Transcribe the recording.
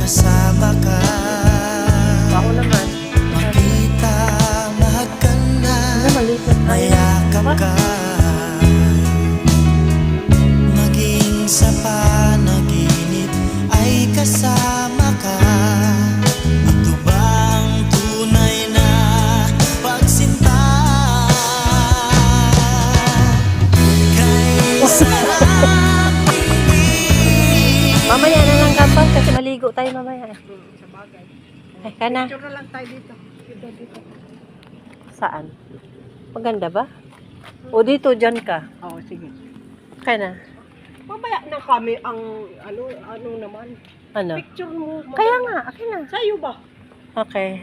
kasama ka. Ako naman. Makita, maganda, Malipat tayo. mayakap ka. Maging sa panaginip ay kasama ka. Ito bang tunay na pagsinta? Kay sarap tingin. Mamaya na lang kapag kasi maligo tayo mamaya. Sa bagay. Ay, kana. Picture na lang tayo dito. Dito. Saan? Maganda ba? O dito, dyan ka. Oo, sige. Kana. Mamaya na kami ang ano naman. Ano? Picture mo. Kaya nga, akin na. Sa'yo ba? Okay.